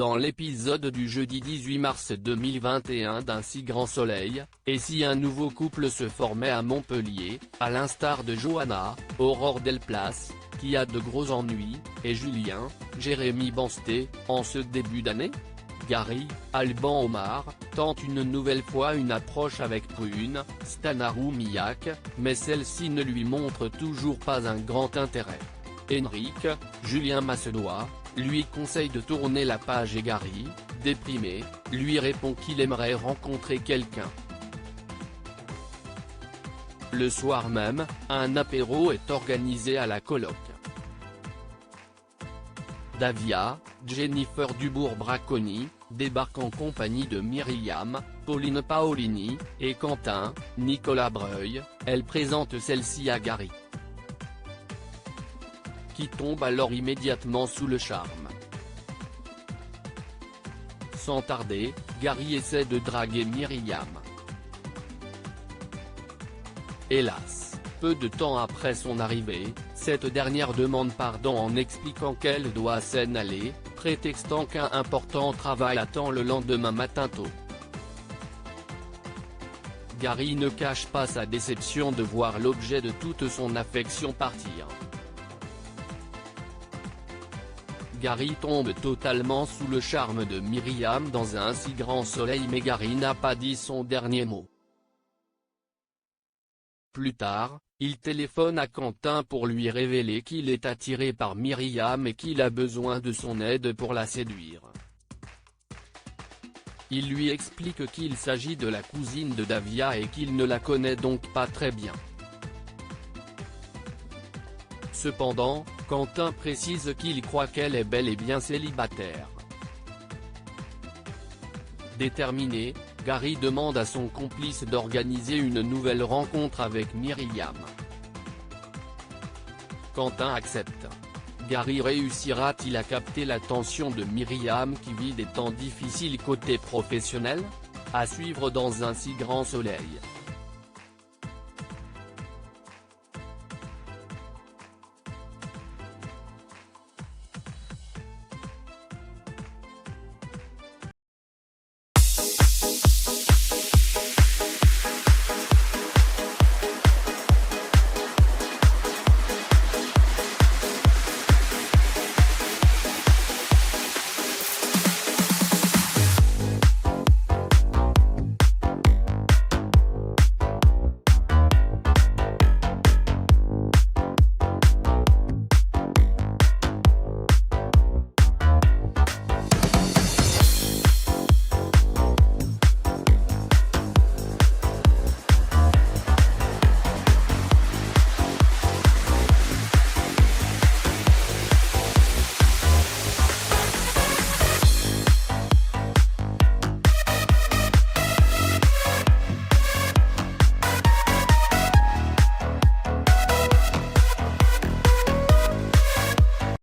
dans l'épisode du jeudi 18 mars 2021 d'Un si grand soleil, et si un nouveau couple se formait à Montpellier, à l'instar de Johanna, Aurore Delplace, qui a de gros ennuis, et Julien, Jérémy Bansté, en ce début d'année? Gary, Alban Omar, tente une nouvelle fois une approche avec Prune, Stanaroumiak, mais celle-ci ne lui montre toujours pas un grand intérêt. Henrik, Julien Massedois, lui conseille de tourner la page et Gary, déprimé, lui répond qu'il aimerait rencontrer quelqu'un. Le soir même, un apéro est organisé à la coloc. Davia, Jennifer Dubourg-Braconi, débarque en compagnie de Myriam, Pauline Paolini, et Quentin, Nicolas Breuil, elle présente celle-ci à Gary, qui tombe alors immédiatement sous le charme. Sans tarder, Gary essaie de draguer Myriam. Hélas, peu de temps après son arrivée, cette dernière demande pardon en expliquant qu'elle doit s'en aller, prétextant qu'un important travail attend le lendemain matin tôt. Gary ne cache pas sa déception de voir l'objet de toute son affection partir. Gary tombe totalement sous le charme de Myriam dans Un si grand soleil, mais Gary n'a pas dit son dernier mot. Plus tard, il téléphone à Quentin pour lui révéler qu'il est attiré par Myriam et qu'il a besoin de son aide pour la séduire. Il lui explique qu'il s'agit de la cousine de Davia et qu'il ne la connaît donc pas très bien. Cependant, Quentin précise qu'il croit qu'elle est bel et bien célibataire. Déterminé, Gary demande à son complice d'organiser une nouvelle rencontre avec Myriam. Quentin accepte. Gary réussira-t-il à capter l'attention de Myriam qui vit des temps difficiles côté professionnel? À suivre dans Un si grand soleil.